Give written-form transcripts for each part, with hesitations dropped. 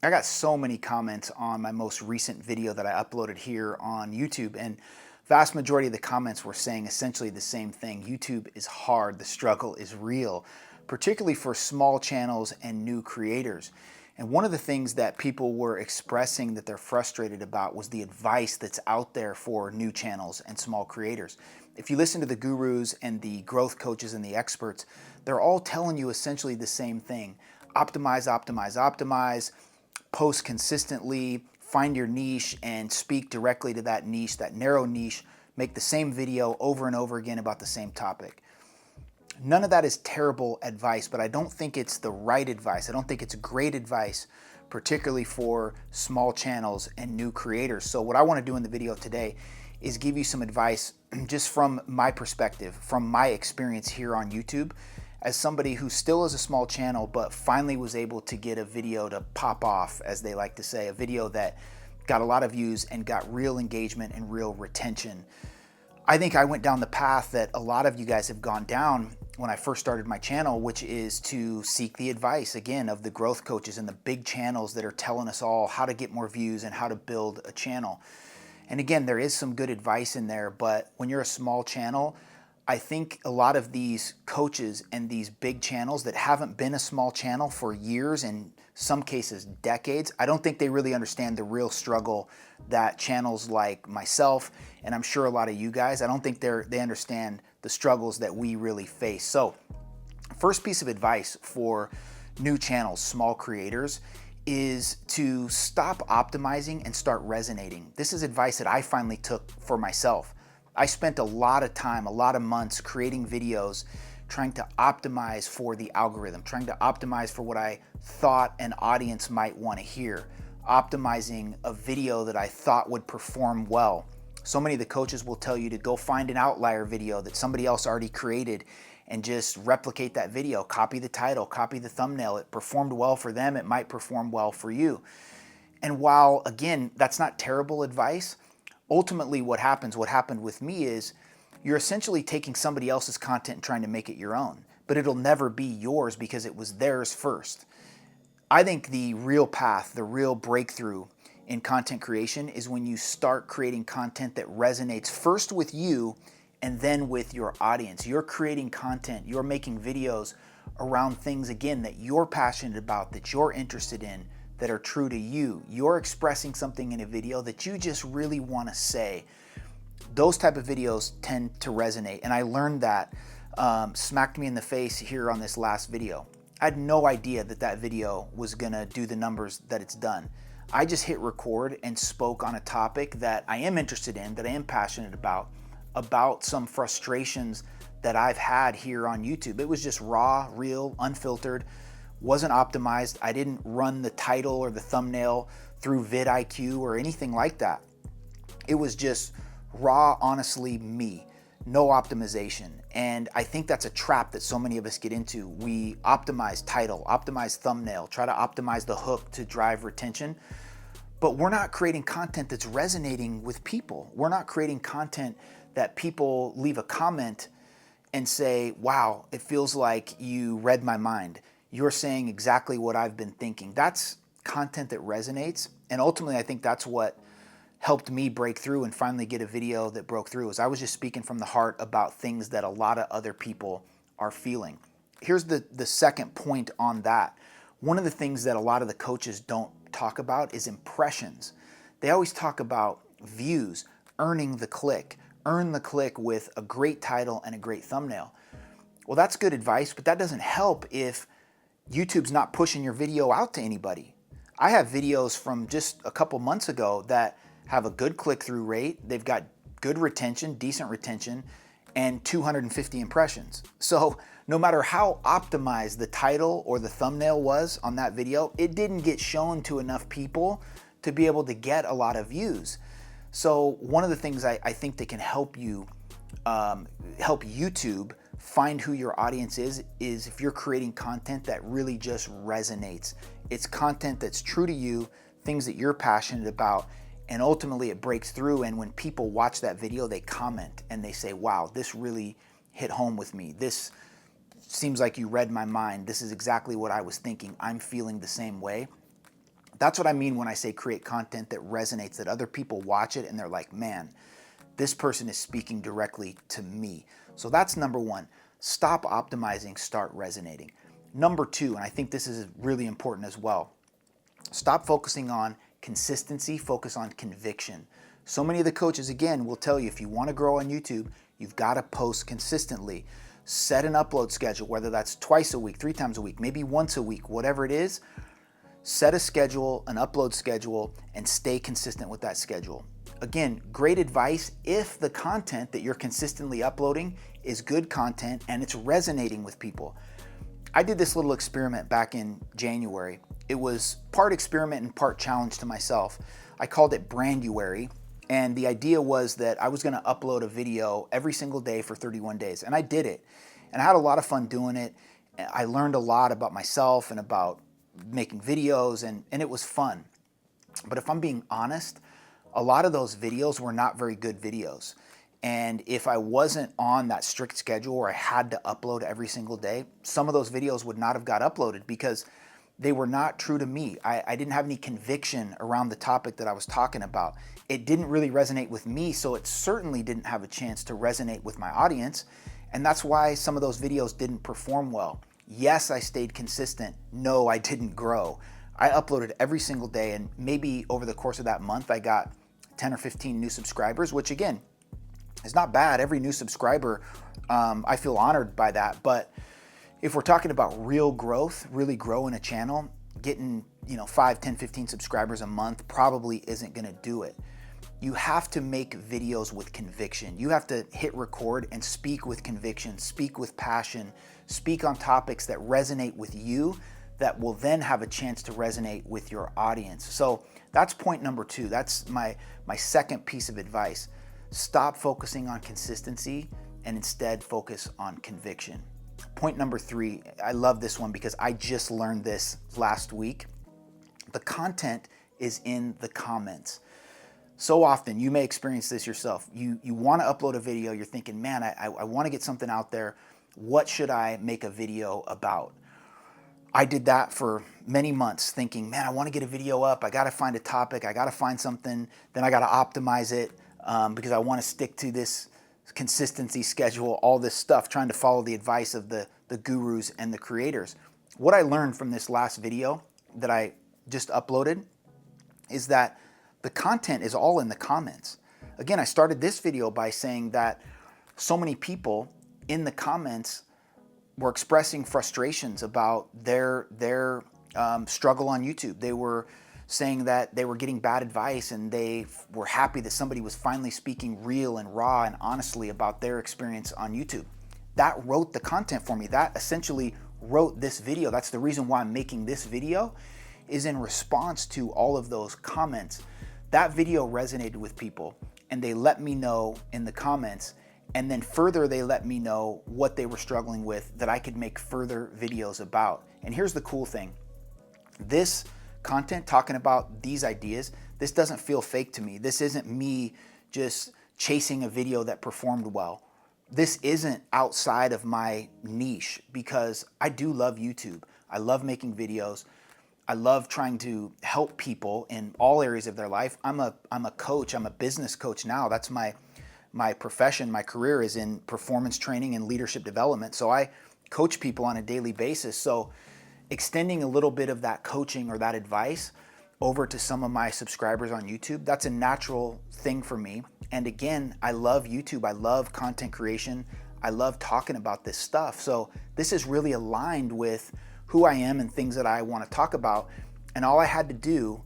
I got so many comments on my most recent video that I uploaded here on YouTube, and vast majority of the comments were saying essentially the same thing. YouTube is hard, the struggle is real, particularly for small channels and new creators. And one of the things that people were expressing that they're frustrated about was the advice that's out there for new channels and small creators. If you listen to the gurus and the growth coaches and the experts, they're all telling you essentially the same thing. Optimize, optimize, optimize, post consistently, find your niche and speak directly to that niche, that narrow niche, make the same video over and over again about the same topic. None of that is terrible advice, but I don't think it's the right advice. I don't think it's great advice, particularly for small channels and new creators. So what I want to do in the video today is give you some advice just from my perspective, from my experience here on YouTube, as somebody who still is a small channel, but finally was able to get a video to pop off, as they like to say, a video that got a lot of views and got real engagement and real retention. I think I went down the path that a lot of you guys have gone down when I first started my channel, which is to seek the advice, again, of the growth coaches and the big channels that are telling us all how to get more views and how to build a channel. And again, there is some good advice in there, but when you're a small channel, I think a lot of these coaches and these big channels that haven't been a small channel for years, and some cases decades, I don't think they really understand the real struggle that channels like myself, and I'm sure a lot of you guys, I don't think they understand the struggles that we really face. So first piece of advice for new channels, small creators, is to stop optimizing and start resonating. This is advice that I finally took for myself. I spent a lot of time, a lot of months creating videos trying to optimize for the algorithm, trying to optimize for what I thought an audience might want to hear, optimizing a video that I thought would perform well. So many of the coaches will tell you to go find an outlier video that somebody else already created and just replicate that video, copy the title, copy the thumbnail. It performed well for them, it might perform well for you. And while, again, that's not terrible advice, ultimately what happened with me is you're essentially taking somebody else's content and trying to make it your own, but it'll never be yours because it was theirs first. I think the real path, the real breakthrough in content creation is when you start creating content that resonates first with you and then with your audience. You're creating content, you're making videos around things, again, that you're passionate about, that you're interested in, that are true to you. You're expressing something in a video that you just really want to say. Those type of videos tend to resonate, and I learned that, smacked me in the face here on this last video. I had no idea that that video was gonna do the numbers that it's done. I just hit record and spoke on a topic that I am interested in, that I am passionate about some frustrations that I've had here on YouTube. It was just raw, real, unfiltered, wasn't optimized. I didn't run the title or the thumbnail through vidIQ or anything like that. It was just raw, honestly me, no optimization. And I think that's a trap that so many of us get into. We optimize title, optimize thumbnail, try to optimize the hook to drive retention, but we're not creating content that's resonating with people. We're not creating content that people leave a comment and say, wow, it feels like you read my mind. You're saying exactly what I've been thinking. That's content that resonates. And ultimately, I think that's what helped me break through and finally get a video that broke through, is I was just speaking from the heart about things that a lot of other people are feeling. Here's the second point on that. One of the things that a lot of the coaches don't talk about is impressions. They always talk about views, earning the click, earn the click with a great title and a great thumbnail. Well, that's good advice, but that doesn't help if YouTube's not pushing your video out to anybody. I have videos from just a couple months ago that have a good click-through rate, they've got good retention, decent retention, and 250 impressions. So no matter how optimized the title or the thumbnail was on that video, it didn't get shown to enough people to be able to get a lot of views. So one of the things I think that can help you, help YouTube find who your audience is if you're creating content that really just resonates. It's content that's true to you, things that you're passionate about, and ultimately it breaks through, and when people watch that video, they comment and they say, wow, this really hit home with me. This seems like you read my mind. This is exactly what I was thinking. I'm feeling the same way. That's what I mean when I say create content that resonates, that other people watch it and they're like, man, this person is speaking directly to me. So that's number one. Stop optimizing, start resonating. Number two, and I think this is really important as well, stop focusing on consistency, focus on conviction. So many of the coaches, again, will tell you if you want to grow on YouTube, you've got to post consistently. Set an upload schedule, whether that's twice a week, 3 times a week, maybe once a week, whatever it is. Set a schedule, an upload schedule, and stay consistent with that schedule. Again, great advice if the content that you're consistently uploading is good content and it's resonating with people. I did this little experiment back in January. It was part experiment and part challenge to myself. I called it Branduary, and the idea was that I was going to upload a video every single day for 31 days, and I did it. And I had a lot of fun doing it. I learned a lot about myself and about making videos, and it was fun. But if I'm being honest, a lot of those videos were not very good videos. And if I wasn't on that strict schedule where I had to upload every single day, some of those videos would not have got uploaded because they were not true to me. I didn't have any conviction around the topic that I was talking about. It didn't really resonate with me, so it certainly didn't have a chance to resonate with my audience. And that's why some of those videos didn't perform well. Yes, I stayed consistent. No, I didn't grow. I uploaded every single day, and maybe over the course of that month, I got 10 or 15 new subscribers, which again, is not bad. Every new subscriber, I feel honored by that. But if we're talking about real growth, really growing a channel, getting 5, 10, 15 subscribers a month probably isn't gonna do it. You have to make videos with conviction. You have to hit record and speak with conviction, speak with passion, speak on topics that resonate with you that will then have a chance to resonate with your audience. So that's point number two. That's my second piece of advice. Stop focusing on consistency and instead focus on conviction. Point number three, I love this one because I just learned this last week. The content is in the comments. So often, you may experience this yourself. You want to upload a video, you're thinking, man, I want to get something out there. What should I make a video about? I did that for many months thinking, man, I want to get a video up. I got to find a topic. I got to find something. Then I got to optimize it because I want to stick to this consistency schedule, all this stuff, trying to follow the advice of the gurus and the creators. What I learned from this last video that I just uploaded is that the content is all in the comments. Again, I started this video by saying that so many people in the comments were expressing frustrations about their struggle on YouTube. They were saying that they were getting bad advice and they were happy that somebody was finally speaking real and raw and honestly about their experience on YouTube. That wrote the content for me. That essentially wrote this video. That's the reason why I'm making this video, is in response to all of those comments. That video resonated with people and they let me know in the comments, and then further they let me know what they were struggling with that I could make further videos about. And here's the cool thing. This content talking about these ideas, this doesn't feel fake to me. This isn't me just chasing a video that performed well. This isn't outside of my niche because I do love YouTube. I love making videos. I love trying to help people in all areas of their life. I'm a coach. I'm a business coach now. That's my profession. My career is in performance training and leadership development. So I coach people on a daily basis. So extending a little bit of that coaching or that advice over to some of my subscribers on YouTube, that's a natural thing for me. And again, I love YouTube. I love content creation. I love talking about this stuff. So this is really aligned with who I am and things that I want to talk about. And all I had to do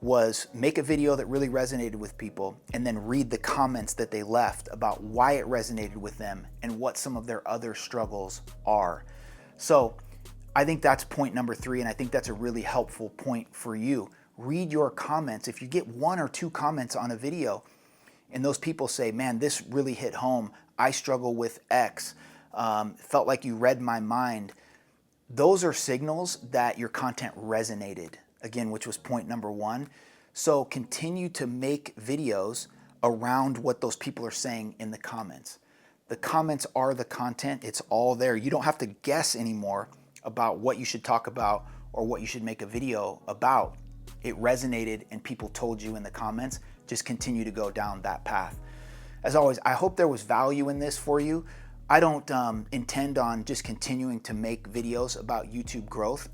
was make a video that really resonated with people and then read the comments that they left about why it resonated with them and what some of their other struggles are. So I think that's point number three, and I think that's a really helpful point for you. Read your comments. If you get 1 or 2 comments on a video and those people say, man, this really hit home, I struggle with X, felt like you read my mind, those are signals that your content resonated, again, which was point number 1. So continue to make videos around what those people are saying in the comments. The comments are the content. It's all there. You don't have to guess anymore about what you should talk about or what you should make a video about. it resonated and people told you in the comments, just continue to go down that path. As always, I hope there was value in this for you. I don't intend on just continuing to make videos about YouTube growth,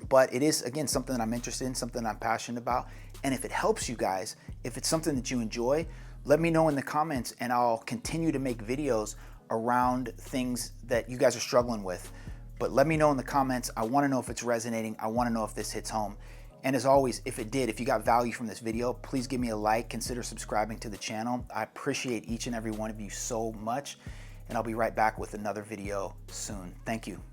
but it is, again, something that I'm interested in, something I'm passionate about. And if it helps you guys, if it's something that you enjoy, let me know in the comments and I'll continue to make videos around things that you guys are struggling with. But let me know in the comments. I want to know if it's resonating. I want to know if this hits home. And as always, if it did, if you got value from this video, please give me a like, consider subscribing to the channel. I appreciate each and every one of you so much. And I'll be right back with another video soon. Thank you.